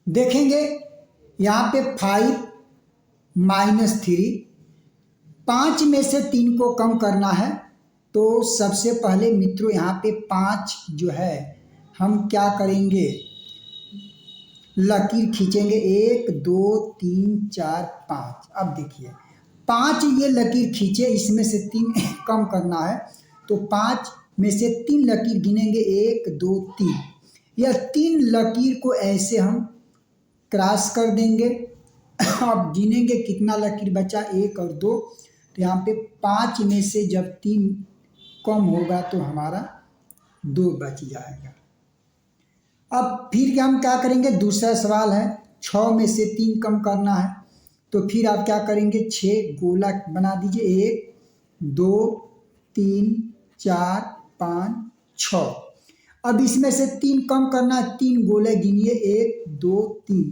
देखेंगे यहाँ पे 5 माइनस 3, 5 में से 3 को कम करना है। तो सबसे पहले मित्रों यहाँ पे 5 जो है हम क्या करेंगे, लकीर खींचेंगे 1 2 3 4 5। अब देखिए 5 ये लकीर खींचे, इसमें से 3 कम करना है तो 5 में से 3 लकीर गिनेंगे 1 2 3। यह 3 लकीर को ऐसे हम क्रॉस कर देंगे। अब गिनेंगे कितना लकीर बचा, 1 और 2। तो यहाँ पे 5 में से जब 3 कम होगा तो हमारा 2 बच जाएगा। अब फिर हम क्या करेंगे, दूसरा सवाल है 6 में से 3 कम करना है। तो फिर आप क्या करेंगे, 6 गोला बना दीजिए, 1 2 3 4 5 6। अब इसमें से 3 कम करना है, 3 गोले गिनिए, 1 2 3।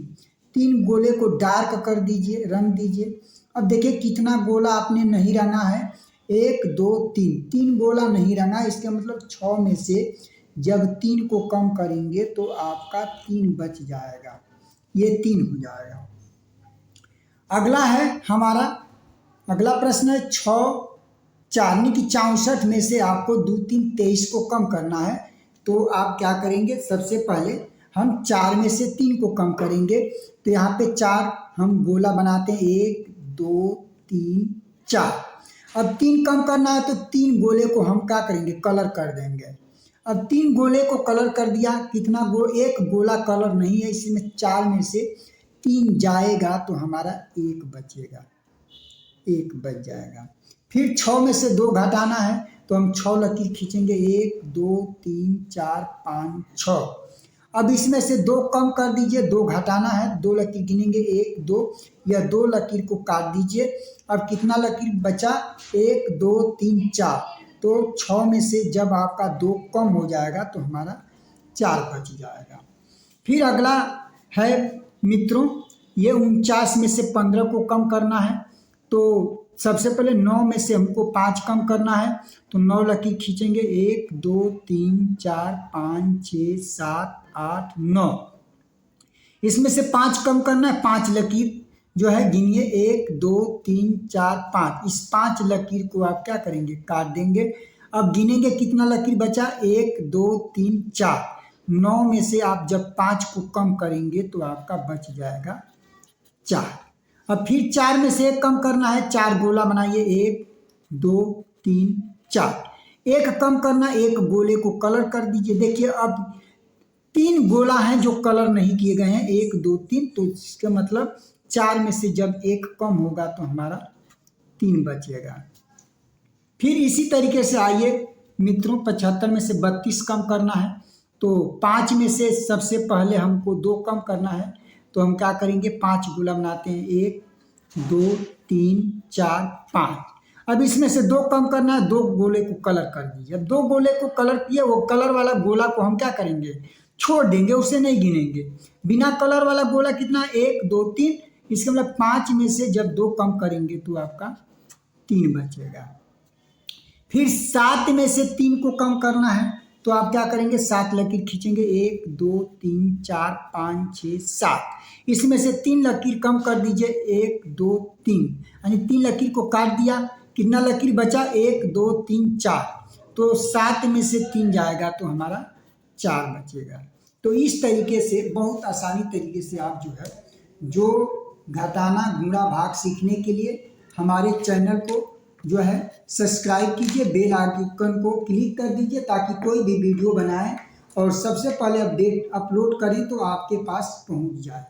3 गोले को डार्क कर दीजिए, रंग दीजिए। अब देखिए कितना गोला आपने नहीं रंगा है, 1 2 3, 3 गोला नहीं रंगा। इसका मतलब 6 में से जब 3 को कम करेंगे तो आपका 3 बच जाएगा, ये 3 हो जाएगा। अगला है हमारा, अगला प्रश्न है 6 4 यानी कि 64 में से आपको 2 3 23 को कम करना है। तो आप क्या करेंगे, सबसे पहले हम 4 में से 3 को कम करेंगे। तो यहाँ पे 4 हम गोला बनाते हैं, 1 2 3 4। अब 3 कम करना है तो 3 गोले को हम क्या करेंगे, कलर कर देंगे। अब 3 गोले को कलर कर दिया, कितना एक गोला कलर नहीं है, इसमें 4 में से 3 जाएगा तो हमारा 1 बचेगा, 1 बच जाएगा। फिर 6 में से 2 घटाना है तो हम 6 लकीर खींचेंगे, 1 2 3 4 5 6। अब इसमें से 2 कम कर दीजिए, 2 घटाना है, 2 लकीर गिनेंगे, 1 2। यह 2 लकीर को काट दीजिए। अब कितना लकीर बचा, 1 2 3 4। तो 6 में से जब आपका 2 कम हो जाएगा तो हमारा 4 बच जाएगा। फिर अगला है मित्रों, ये 49 में से 15 को कम करना है। तो सबसे पहले 9 में से हमको 5 कम करना है। तो 9 लकीर खींचेंगे, 1 2 3 4 5 6 7 8 9। इसमें से 5 कम करना है, 5 लकीर जो है गिनिए, 1 2 3 4 5। इस 5 लकीर को आप क्या करेंगे, काट देंगे। अब गिनेंगे कितना लकीर बचा, 1 2 3 4। 9 में से आप जब 5 को कम करेंगे तो आपका बच जाएगा 4। अब फिर 4 में से 1 कम करना है, 4 गोला बनाइए, 1 2 3 4। 1 कम करना, 1 गोले को कलर कर दीजिए। देखिए अब 3 गोला हैं जो कलर नहीं किए गए हैं, 1 2 3। तो इसका मतलब 4 में से जब 1 कम होगा तो हमारा 3 बचेगा। फिर इसी तरीके से आइए मित्रों, 75 में से 32 कम करना है। तो 5 में से सबसे पहले हमको 2 कम करना है। तो हम क्या करेंगे, 5 गोला बनाते हैं, 1 2 3 4 5। अब इसमें से 2 कम करना है, 2 गोले को कलर कर दीजिए। अब 2 गोले को कलर किए, वो कलर वाला गोला को हम क्या करेंगे, छोड़ देंगे, उसे नहीं गिनेंगे। बिना कलर वाला गोला कितना, 1 2 3। इसका मतलब 5 में से जब 2 कम करेंगे तो आपका 3 बचेगा। फिर 7 में से 3 को कम करना है। तो आप क्या करेंगे, 7 लकीर खींचेंगे, 1 2 3 4 5 6 7। इसमें से 3 लकीर कम कर दीजिए, 1 2 3। यानी 3 लकीर को काट दिया, कितना लकीर बचा, 1 2 3 4। तो 7 में से 3 जाएगा तो हमारा 4 बचेगा। तो इस तरीके से बहुत आसानी तरीके से आप जो है, जो घटाना गुणा भाग सीखने के लिए हमारे चैनल को जो है सब्सक्राइब कीजिए, बेल आइकन को क्लिक कर दीजिए ताकि कोई भी वीडियो बनाएं और सबसे पहले अपडेट अपलोड करें तो आपके पास पहुंच जाए।